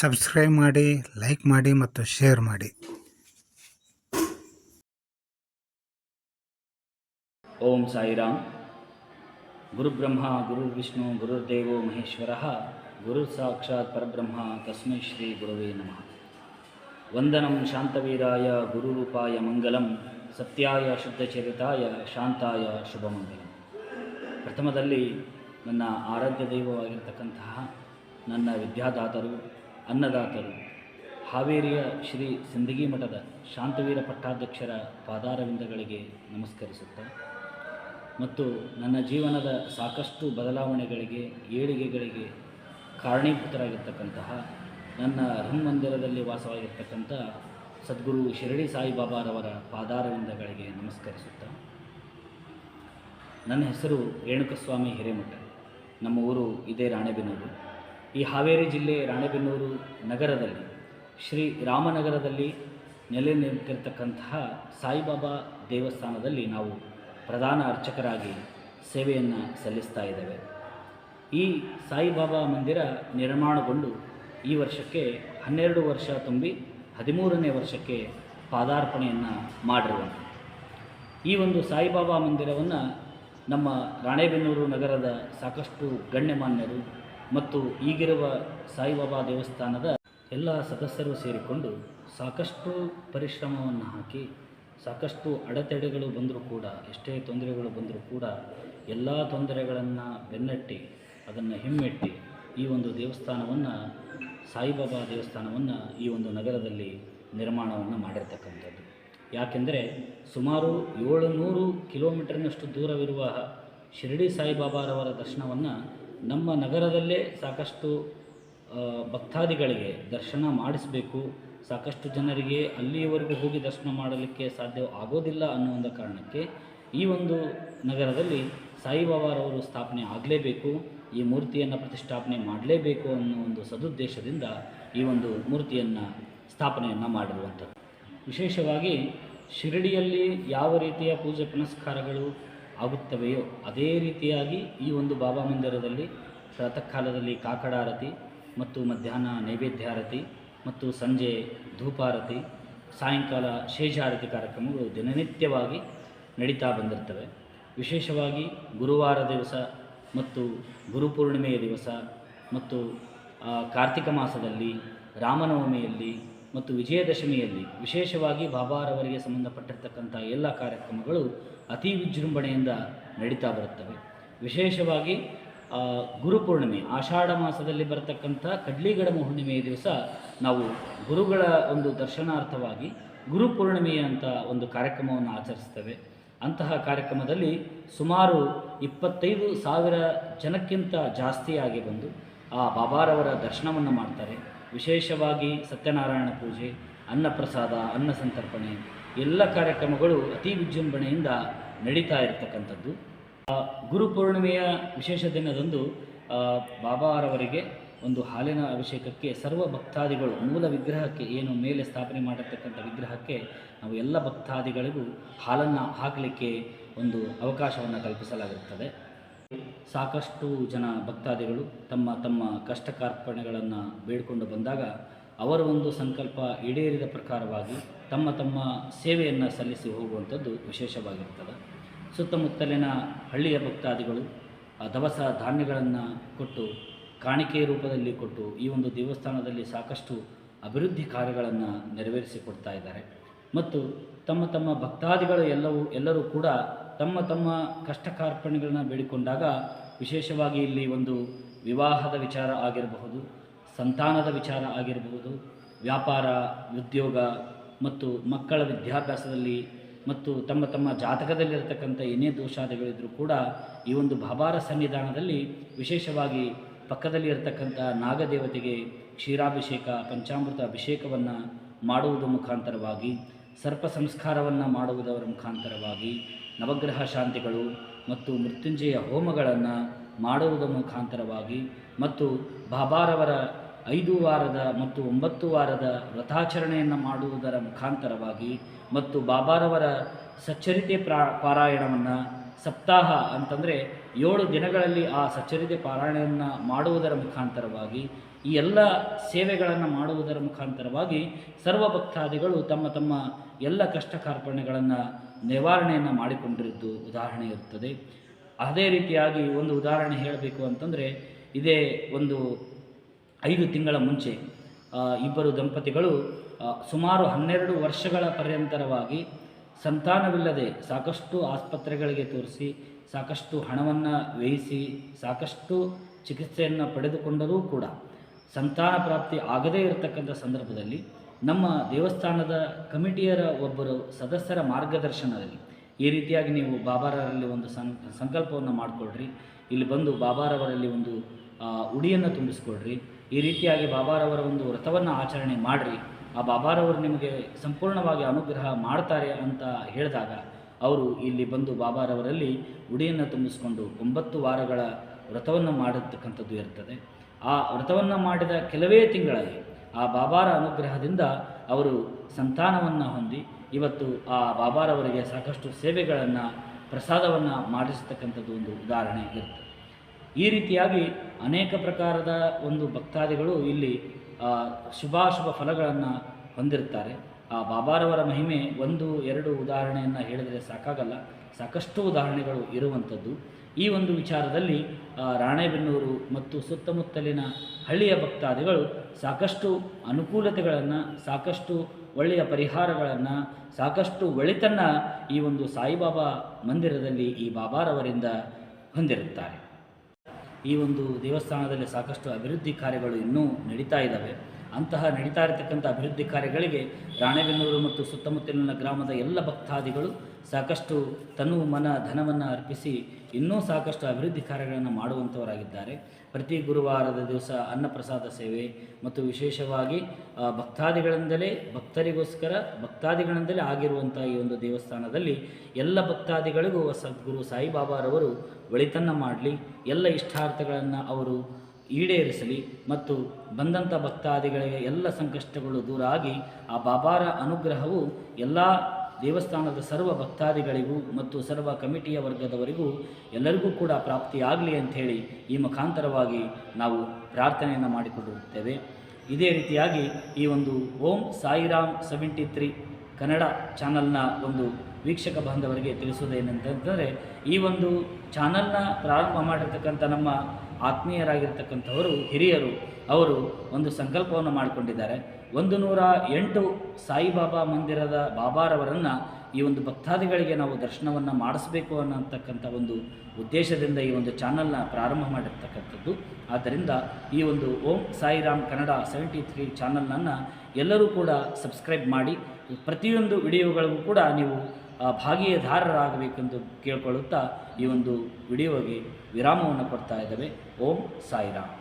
Subscribe ಮಾಡಿ, like ಮಾಡಿ ಮತ್ತು ಶೇರ್ ಮಾಡಿ. ಓಂ ಸಾಯಿರಾಮ್. ಗುರುಬ್ರಹ್ಮ ಗುರುರ್ವಿಷ್ಣು ಗುರುರ್ದೇವೋ ಮಹೇಶ್ವರಃ, ಗುರು ಸಾಕ್ಷಾತ್ ಪರಬ್ರಹ್ಮ ತಸ್ಮೈ ಶ್ರೀ ಗುರುವೇ ನಮಃ. ವಂದನಂ ಶಾಂತವೀರಾಯ ಗುರುರೂಪಾಯ ಮಂಗಲಂ, ಸತ್ಯಾಯ ಶುದ್ಧಚರಿತಾಯ ಶಾಂತಾಯ ಶುಭಮಂಗಲಂ. ಪ್ರಥಮದಲ್ಲಿ ನನ್ನ ಆರಾಧ್ಯ ದೈವವಾಗಿರ್ತಕ್ಕಂತಹ ನನ್ನ ವಿದ್ಯಾದಾತರು, ಅನ್ನದಾತರು, ಹಾವೇರಿಯ ಶ್ರೀ ಸಿಂದಗಿ ಮಠದ ಶಾಂತವೀರ ಪಟ್ಟಾಧ್ಯಕ್ಷರ ಪಾದಾರವಿಂದಗಳಿಗೆ ನಮಸ್ಕರಿಸುತ್ತಾ ಮತ್ತು ನನ್ನ ಜೀವನದ ಸಾಕಷ್ಟು ಬದಲಾವಣೆಗಳಿಗೆ, ಏಳಿಗೆಗಳಿಗೆ ಕಾರಣೀಭೂತರಾಗಿರ್ತಕ್ಕಂತಹ ನನ್ನ ಮಂದಿರದಲ್ಲಿ ವಾಸವಾಗಿರ್ತಕ್ಕಂಥ ಸದ್ಗುರು ಶಿರಡಿ ಸಾಯಿಬಾಬಾರವರ ಪಾದಾರವಿಂದಗಳಿಗೆ ನಮಸ್ಕರಿಸುತ್ತಾ, ನನ್ನ ಹೆಸರು ರೇಣುಕಸ್ವಾಮಿ ಹಿರೇಮಠ. ನಮ್ಮ ಊರು ಇದೇ ರಾಣೆಬೆನ್ನೂರು. ಈ ಹಾವೇರಿ ಜಿಲ್ಲೆ ರಾಣೆಬೆನ್ನೂರು ನಗರದಲ್ಲಿ ಶ್ರೀ ರಾಮನಗರದಲ್ಲಿ ನೆಲೆ ನಿಂತಿರ್ತಕ್ಕಂತಹ ಸಾಯಿಬಾಬಾ ದೇವಸ್ಥಾನದಲ್ಲಿ ನಾವು ಪ್ರಧಾನ ಅರ್ಚಕರಾಗಿ ಸೇವೆಯನ್ನು ಸಲ್ಲಿಸ್ತಾ ಇದ್ದೇವೆ. ಈ ಸಾಯಿಬಾಬಾ ಮಂದಿರ ನಿರ್ಮಾಣಗೊಂಡು ಈ ವರ್ಷಕ್ಕೆ 12 ವರ್ಷ ತುಂಬಿ 13ನೇ ವರ್ಷಕ್ಕೆ ಪಾದಾರ್ಪಣೆಯನ್ನು ಮಾಡಿರುವಂಥ ಈ ಒಂದು ಸಾಯಿಬಾಬಾ ಮಂದಿರವನ್ನು ನಮ್ಮ ರಾಣೆಬೆನ್ನೂರು ನಗರದ ಸಾಕಷ್ಟು ಗಣ್ಯಮಾನ್ಯರು ಮತ್ತು ಈಗಿರುವ ಸಾಯಿಬಾಬಾ ದೇವಸ್ಥಾನದ ಎಲ್ಲ ಸದಸ್ಯರು ಸೇರಿಕೊಂಡು ಸಾಕಷ್ಟು ಪರಿಶ್ರಮವನ್ನು ಹಾಕಿ, ಸಾಕಷ್ಟು ಅಡೆತಡೆಗಳು ಬಂದರೂ ಕೂಡ, ಎಷ್ಟೇ ತೊಂದರೆಗಳು ಬಂದರೂ ಕೂಡ ಎಲ್ಲ ತೊಂದರೆಗಳನ್ನು ಬೆನ್ನಟ್ಟಿ ಅದನ್ನು ಹಿಮ್ಮೆಟ್ಟಿ ಈ ಒಂದು ದೇವಸ್ಥಾನವನ್ನು, ಸಾಯಿಬಾಬಾ ದೇವಸ್ಥಾನವನ್ನು ಈ ಒಂದು ನಗರದಲ್ಲಿ ನಿರ್ಮಾಣವನ್ನು ಮಾಡಿರ್ತಕ್ಕಂಥದ್ದು. ಯಾಕೆಂದರೆ ಸುಮಾರು 700 ಕಿಲೋಮೀಟರ್ನಷ್ಟು ದೂರವಿರುವ ಶಿರಡಿ ಸಾಯಿಬಾಬಾರವರ ದರ್ಶನವನ್ನು ನಮ್ಮ ನಗರದಲ್ಲೇ ಸಾಕಷ್ಟು ಭಕ್ತಾದಿಗಳಿಗೆ ದರ್ಶನ ಮಾಡಿಸಬೇಕು, ಸಾಕಷ್ಟು ಜನರಿಗೆ ಅಲ್ಲಿಯವರೆಗೂ ಹೋಗಿ ದರ್ಶನ ಮಾಡಲಿಕ್ಕೆ ಸಾಧ್ಯ ಆಗೋದಿಲ್ಲ ಅನ್ನೋ ಒಂದು ಕಾರಣಕ್ಕೆ ಈ ಒಂದು ನಗರದಲ್ಲಿ ಸಾಯಿಬಾಬಾರವರು ಸ್ಥಾಪನೆ ಆಗಲೇಬೇಕು, ಈ ಮೂರ್ತಿಯನ್ನು ಪ್ರತಿಷ್ಠಾಪನೆ ಮಾಡಲೇಬೇಕು ಅನ್ನೋ ಒಂದು ಸದುದ್ದೇಶದಿಂದ ಈ ಒಂದು ಮೂರ್ತಿಯನ್ನು ಸ್ಥಾಪನೆಯನ್ನು ಮಾಡಿರುವಂಥದ್ದು. ವಿಶೇಷವಾಗಿ ಶಿರಡಿಯಲ್ಲಿ ಯಾವ ರೀತಿಯ ಪೂಜೆ ಪುನಸ್ಕಾರಗಳು ಆಗುತ್ತವೆಯೋ ಅದೇ ರೀತಿಯಾಗಿ ಈ ಒಂದು ಬಾಬಾ ಮಂದಿರದಲ್ಲಿ ಪ್ರಾತಃ ಕಾಲದಲ್ಲಿ ಕಾಕಡಾರತಿ ಮತ್ತು ಮಧ್ಯಾಹ್ನ ನೈವೇದ್ಯಾರತಿ ಮತ್ತು ಸಂಜೆ ಧೂಪಾರತಿ, ಸಾಯಂಕಾಲ ಶೇಷಾರತಿ ಕಾರ್ಯಕ್ರಮಗಳು ದಿನನಿತ್ಯವಾಗಿ ನಡೀತಾ ಬಂದಿರ್ತವೆ. ವಿಶೇಷವಾಗಿ ಗುರುವಾರ ದಿವಸ ಮತ್ತು ಗುರುಪೂರ್ಣಿಮೆಯ ದಿವಸ ಮತ್ತು ಕಾರ್ತಿಕ ಮಾಸದಲ್ಲಿ, ರಾಮನವಮಿಯಲ್ಲಿ ಮತ್ತು ವಿಜಯದಶಮಿಯಲ್ಲಿ ವಿಶೇಷವಾಗಿ ಬಾಬಾರವರಿಗೆ ಸಂಬಂಧಪಟ್ಟಿರ್ತಕ್ಕಂಥ ಎಲ್ಲ ಕಾರ್ಯಕ್ರಮಗಳು ಅತಿ ವಿಜೃಂಭಣೆಯಿಂದ ನಡೀತಾ ಬರುತ್ತವೆ. ವಿಶೇಷವಾಗಿ ಗುರುಪೂರ್ಣಿಮೆ, ಆಷಾಢ ಮಾಸದಲ್ಲಿ ಬರತಕ್ಕಂಥ ಕಡ್ಲಿಗಡಮ ಹುಣ್ಣಿಮೆಯ ದಿವಸ ನಾವು ಗುರುಗಳ ಒಂದು ದರ್ಶನಾರ್ಥವಾಗಿ ಗುರುಪೂರ್ಣಿಮೆಯ ಅಂತ ಒಂದು ಕಾರ್ಯಕ್ರಮವನ್ನು ಆಚರಿಸ್ತೇವೆ. ಅಂತಹ ಕಾರ್ಯಕ್ರಮದಲ್ಲಿ ಸುಮಾರು 25,000 ಜನಕ್ಕಿಂತ ಜಾಸ್ತಿಯಾಗಿ ಬಂದು ಆ ಬಾಬಾರವರ ದರ್ಶನವನ್ನು ಮಾಡ್ತಾರೆ. ವಿಶೇಷವಾಗಿ ಸತ್ಯನಾರಾಯಣ ಪೂಜೆ, ಅನ್ನಪ್ರಸಾದ, ಅನ್ನ ಸಂತರ್ಪಣೆ ಎಲ್ಲ ಕಾರ್ಯಕ್ರಮಗಳು ಅತಿ ವಿಜೃಂಭಣೆಯಿಂದ ನಡೀತಾ ಇರತಕ್ಕಂಥದ್ದು. ಗುರುಪೂರ್ಣಿಮೆಯ ವಿಶೇಷ ದಿನದಂದು ಬಾಬಾರವರಿಗೆ ಒಂದು ಹಾಲಿನ ಅಭಿಷೇಕಕ್ಕೆ ಸರ್ವ ಭಕ್ತಾದಿಗಳು, ಮೂಲ ವಿಗ್ರಹಕ್ಕೆ ಏನು ಮೇಲೆ ಸ್ಥಾಪನೆ ಮಾಡಿರ್ತಕ್ಕಂಥ ವಿಗ್ರಹಕ್ಕೆ ನಾವು ಎಲ್ಲ ಭಕ್ತಾದಿಗಳಿಗೂ ಹಾಲನ್ನು ಹಾಕಲಿಕ್ಕೆ ಒಂದು ಅವಕಾಶವನ್ನು ಕಲ್ಪಿಸಲಾಗಿರುತ್ತದೆ. ಸಾಕಷ್ಟು ಜನ ಭಕ್ತಾದಿಗಳು ತಮ್ಮ ತಮ್ಮ ಕಷ್ಟ ಕಾರ್ಪಣೆಗಳನ್ನು ಬೇಡಿಕೊಂಡು ಬಂದಾಗ ಅವರ ಒಂದು ಸಂಕಲ್ಪ ಈಡೇರಿದ ಪ್ರಕಾರವಾಗಿ ತಮ್ಮ ತಮ್ಮ ಸೇವೆಯನ್ನು ಸಲ್ಲಿಸಿ ಹೋಗುವಂಥದ್ದು ವಿಶೇಷವಾಗಿರ್ತದೆ. ಸುತ್ತಮುತ್ತಲಿನ ಹಳ್ಳಿಯ ಭಕ್ತಾದಿಗಳು ದವಸ ಧಾನ್ಯಗಳನ್ನು ಕೊಟ್ಟು, ಕಾಣಿಕೆ ರೂಪದಲ್ಲಿ ಕೊಟ್ಟು ಈ ಒಂದು ದೇವಸ್ಥಾನದಲ್ಲಿ ಸಾಕಷ್ಟು ಅಭಿವೃದ್ಧಿ ಕಾರ್ಯಗಳನ್ನು ನೆರವೇರಿಸಿಕೊಡ್ತಾ ಇದ್ದಾರೆ. ಮತ್ತು ತಮ್ಮ ತಮ್ಮ ಭಕ್ತಾದಿಗಳು ಎಲ್ಲರೂ ಕೂಡ ತಮ್ಮ ತಮ್ಮ ಕಷ್ಟ ಕಾರ್ಪಣೆಗಳನ್ನು ಬೇಡಿಕೊಂಡಾಗ ವಿಶೇಷವಾಗಿ ಇಲ್ಲಿ ಒಂದು ವಿವಾಹದ ವಿಚಾರ ಆಗಿರಬಹುದು, ಸಂತಾನದ ವಿಚಾರ ಆಗಿರಬಹುದು, ವ್ಯಾಪಾರ, ಉದ್ಯೋಗ ಮತ್ತು ಮಕ್ಕಳ ವಿದ್ಯಾಭ್ಯಾಸದಲ್ಲಿ ಮತ್ತು ತಮ್ಮ ತಮ್ಮ ಜಾತಕದಲ್ಲಿರತಕ್ಕಂಥ ಏನೇ ದೋಷಾದಿಗಳಿದ್ದರೂ ಕೂಡ ಈ ಒಂದು ಬಾಬಾರ ಸನ್ನಿಧಾನದಲ್ಲಿ ವಿಶೇಷವಾಗಿ ಪಕ್ಕದಲ್ಲಿ ಇರತಕ್ಕಂಥ ನಾಗದೇವತೆಗೆ ಕ್ಷೀರಾಭಿಷೇಕ, ಪಂಚಾಮೃತ ಅಭಿಷೇಕವನ್ನು ಮಾಡುವುದರ ಮುಖಾಂತರವಾಗಿ, ಸರ್ಪ ಸಂಸ್ಕಾರವನ್ನು ಮಾಡುವುದರ ಮುಖಾಂತರವಾಗಿ, ನವಗ್ರಹ ಶಾಂತಿಗಳು ಮತ್ತು ಮೃತ್ಯುಂಜಯ ಹೋಮಗಳನ್ನು ಮಾಡುವುದರ ಮುಖಾಂತರವಾಗಿ ಮತ್ತು ಬಾಬಾರವರ 5 ವಾರದ ಮತ್ತು 9 ವಾರದ ವ್ರತಾಚರಣೆಯನ್ನು ಮಾಡುವುದರ ಮುಖಾಂತರವಾಗಿ ಮತ್ತು ಬಾಬಾರವರ ಸಚ್ಚರಿತೆ ಪಾರಾಯಣವನ್ನು ಸಪ್ತಾಹ ಅಂತಂದರೆ 7 ದಿನಗಳಲ್ಲಿ ಆ ಸಚ್ಚರಿತೆ ಪಾರಾಯಣವನ್ನು ಮಾಡುವುದರ ಮುಖಾಂತರವಾಗಿ ಈ ಎಲ್ಲ ಸೇವೆಗಳನ್ನು ಮಾಡುವುದರ ಮುಖಾಂತರವಾಗಿ ಸರ್ವ ಭಕ್ತಾದಿಗಳು ತಮ್ಮ ತಮ್ಮ ಎಲ್ಲ ಕಷ್ಟ ಕಾರ್ಪಣ್ಯಗಳನ್ನು ನಿವಾರಣೆಯನ್ನು ಮಾಡಿಕೊಂಡಿದ್ದು ಉದಾಹರಣೆ ಇರುತ್ತದೆ. ಅದೇ ರೀತಿಯಾಗಿ ಒಂದು ಉದಾಹರಣೆ ಹೇಳಬೇಕು ಅಂತಂದರೆ, ಇದೇ ಒಂದು 5 ತಿಂಗಳ ಮುಂಚೆ ಇಬ್ಬರು ದಂಪತಿಗಳು ಸುಮಾರು 12 ವರ್ಷಗಳ ಪರ್ಯಂತರವಾಗಿ ಸಂತಾನವಿಲ್ಲದೆ ಸಾಕಷ್ಟು ಆಸ್ಪತ್ರೆಗಳಿಗೆ ತೋರಿಸಿ ಸಾಕಷ್ಟು ಹಣವನ್ನು ವ್ಯಯಿಸಿ ಸಾಕಷ್ಟು ಚಿಕಿತ್ಸೆಯನ್ನು ಪಡೆದುಕೊಂಡರೂ ಕೂಡ ಸಂತಾನ ಪ್ರಾಪ್ತಿ ಆಗದೇ ಇರತಕ್ಕಂಥ ಸಂದರ್ಭದಲ್ಲಿ ನಮ್ಮ ದೇವಸ್ಥಾನದ ಕಮಿಟಿಯರ ಒಬ್ಬರು ಸದಸ್ಯರ ಮಾರ್ಗದರ್ಶನದಲ್ಲಿ ಈ ರೀತಿಯಾಗಿ ನೀವು ಬಾಬಾರವರಲ್ಲಿ ಒಂದು ಸಂಕಲ್ಪವನ್ನು ಮಾಡಿಕೊಡ್ರಿ, ಇಲ್ಲಿ ಬಂದು ಬಾಬಾರವರಲ್ಲಿ ಒಂದು ಉಡಿಯನ್ನು ತುಂಬಿಸ್ಕೊಡ್ರಿ, ಈ ರೀತಿಯಾಗಿ ಬಾಬಾರವರ ಒಂದು ವ್ರತವನ್ನು ಆಚರಣೆ ಮಾಡಿರಿ, ಆ ಬಾಬಾರವರು ನಿಮಗೆ ಸಂಪೂರ್ಣವಾಗಿ ಅನುಗ್ರಹ ಮಾಡ್ತಾರೆ ಅಂತ ಹೇಳಿದಾಗ ಅವರು ಇಲ್ಲಿ ಬಂದು ಬಾಬಾರವರಲ್ಲಿ ಉಡಿಯನ್ನು ತುಂಬಿಸ್ಕೊಂಡು 9 ವಾರಗಳ ವ್ರತವನ್ನು ಮಾಡಿರ್ತಕ್ಕಂಥದ್ದು ಇರ್ತದೆ. ಆ ವ್ರತವನ್ನು ಮಾಡಿದ ಕೆಲವೇ ತಿಂಗಳಲ್ಲಿ ಆ ಬಾಬಾರ ಅನುಗ್ರಹದಿಂದ ಅವರು ಸಂತಾನವನ್ನು ಹೊಂದಿ ಇವತ್ತು ಆ ಬಾಬಾರವರಿಗೆ ಸಾಕಷ್ಟು ಸೇವೆಗಳನ್ನು ಪ್ರಸಾದವನ್ನು ಮಾಡಿಸ್ತಕ್ಕಂಥದ್ದು ಒಂದು ಉದಾಹರಣೆ ಇರ್ತದೆ. ಈ ರೀತಿಯಾಗಿ ಅನೇಕ ಪ್ರಕಾರದ ಒಂದು ಭಕ್ತಾದಿಗಳು ಇಲ್ಲಿ ಶುಭಾಶುಭ ಫಲಗಳನ್ನು ಹೊಂದಿರ್ತಾರೆ. ಆ ಬಾಬಾರವರ ಮಹಿಮೆ 1-2 ಉದಾಹರಣೆಯನ್ನು ಹೇಳಿದರೆ ಸಾಕಾಗಲ್ಲ, ಸಾಕಷ್ಟು ಉದಾಹರಣೆಗಳು ಇರುವಂಥದ್ದು. ಈ ಒಂದು ವಿಚಾರದಲ್ಲಿ ರಾಣೆಬೆನ್ನೂರು ಮತ್ತು ಸುತ್ತಮುತ್ತಲಿನ ಹಳ್ಳಿಯ ಭಕ್ತಾದಿಗಳು ಸಾಕಷ್ಟು ಅನುಕೂಲತೆಗಳನ್ನು, ಸಾಕಷ್ಟು ಒಳ್ಳೆಯ ಪರಿಹಾರಗಳನ್ನು, ಸಾಕಷ್ಟು ಒಳಿತನ್ನು ಈ ಒಂದು ಸಾಯಿಬಾಬಾ ಮಂದಿರದಲ್ಲಿ ಈ ಬಾಬಾರವರಿಂದ ಹೊಂದಿರುತ್ತಾರೆ. ಈ ಒಂದು ದೇವಸ್ಥಾನದಲ್ಲಿ ಸಾಕಷ್ಟು ಅಭಿವೃದ್ಧಿ ಕಾರ್ಯಗಳು ಇನ್ನೂ ನಡೀತಾ ಇದ್ದಾವೆ. ಅಂತಹ ನಡೀತಾ ಇರತಕ್ಕಂಥ ಅಭಿವೃದ್ಧಿ ಕಾರ್ಯಗಳಿಗೆ ರಾಣೆಬೆನ್ನೂರು ಮತ್ತು ಸುತ್ತಮುತ್ತಲಿನ ಗ್ರಾಮದ ಎಲ್ಲ ಭಕ್ತಾದಿಗಳು ಸಾಕಷ್ಟು ತನು ಮನ ಧನವನ್ನು ಅರ್ಪಿಸಿ ಇನ್ನೂ ಸಾಕಷ್ಟು ಅಭಿವೃದ್ಧಿ ಕಾರ್ಯಗಳನ್ನು ಮಾಡುವಂಥವರಾಗಿದ್ದಾರೆ. ಪ್ರತಿ ಗುರುವಾರದ ದಿವಸ ಅನ್ನಪ್ರಸಾದ ಸೇವೆ ಮತ್ತು ವಿಶೇಷವಾಗಿ ಭಕ್ತಾದಿಗಳಿಂದಲೇ ಆಗಿರುವಂಥ ಈ ಒಂದು ದೇವಸ್ಥಾನದಲ್ಲಿ ಎಲ್ಲ ಭಕ್ತಾದಿಗಳಿಗೂ ಸದ್ಗುರು ಸಾಯಿಬಾಬಾರವರು ಒಳಿತನ್ನು ಮಾಡಲಿ, ಎಲ್ಲ ಇಷ್ಟಾರ್ಥಗಳನ್ನು ಅವರು ಈಡೇರಿಸಲಿ ಮತ್ತು ಬಂದಂಥ ಭಕ್ತಾದಿಗಳಿಗೆ ಎಲ್ಲ ಸಂಕಷ್ಟಗಳು ದೂರ ಆಗಿ ಆ ಬಾಬಾರ ಅನುಗ್ರಹವು ಎಲ್ಲ ದೇವಸ್ಥಾನದ ಸರ್ವ ಭಕ್ತಾದಿಗಳಿಗೂ ಮತ್ತು ಸರ್ವ ಕಮಿಟಿಯ ವರ್ಗದವರಿಗೂ ಎಲ್ಲರಿಗೂ ಕೂಡ ಪ್ರಾಪ್ತಿಯಾಗಲಿ ಅಂಥೇಳಿ ಈ ಮುಖಾಂತರವಾಗಿ ನಾವು ಪ್ರಾರ್ಥನೆಯನ್ನು ಮಾಡಿಕೊಂಡಿರುತ್ತೇವೆ. ಇದೇ ರೀತಿಯಾಗಿ ಈ ಒಂದು ಓಂ ಸಾಯಿರಾಮ್ 73 ಕನ್ನಡ ಚಾನಲ್ನ ಒಂದು ವೀಕ್ಷಕ ಬಾಂಧವರಿಗೆ ತಿಳಿಸುವುದೇನೆಂತಂದರೆ, ಈ ಒಂದು ಚಾನಲ್ನ ಪ್ರಾರಂಭ ಮಾಡಿರ್ತಕ್ಕಂಥ ನಮ್ಮ ಆತ್ಮೀಯರಾಗಿರ್ತಕ್ಕಂಥವರು ಹಿರಿಯರು ಅವರು ಒಂದು ಸಂಕಲ್ಪವನ್ನು ಮಾಡಿಕೊಂಡಿದ್ದಾರೆ. 108 ಸಾಯಿಬಾಬಾ ಮಂದಿರದ ಬಾಬಾರವರನ್ನು ಈ ಒಂದು ಭಕ್ತಾದಿಗಳಿಗೆ ನಾವು ದರ್ಶನವನ್ನು ಮಾಡಿಸಬೇಕು ಅನ್ನತಕ್ಕಂಥ ಒಂದು ಉದ್ದೇಶದಿಂದ ಈ ಒಂದು ಚಾನಲ್ನ ಪ್ರಾರಂಭ ಮಾಡಿರ್ತಕ್ಕಂಥದ್ದು. ಆದ್ದರಿಂದ ಈ ಒಂದು ಓಂ ಸಾಯಿರಾಮ್ ಕನ್ನಡ 73 ಚಾನಲ್ನನ್ನು ಎಲ್ಲರೂ ಕೂಡ ಸಬ್ಸ್ಕ್ರೈಬ್ ಮಾಡಿ ಪ್ರತಿಯೊಂದು ವಿಡಿಯೋಗಳಿಗೂ ಕೂಡ ನೀವು ಭಾಗಿದಾರರಾಗಬೇಕೆಂದು ಕೇಳಿಕೊಳ್ಳುತ್ತಾ ಈ ಒಂದು ವಿಡಿಯೋಗೆ ವಿರಾಮವನ್ನು ಕೊಡ್ತಾ ಇದ್ದೇವೆ. ಓಂ ಸಾಯಿರಾಮ್.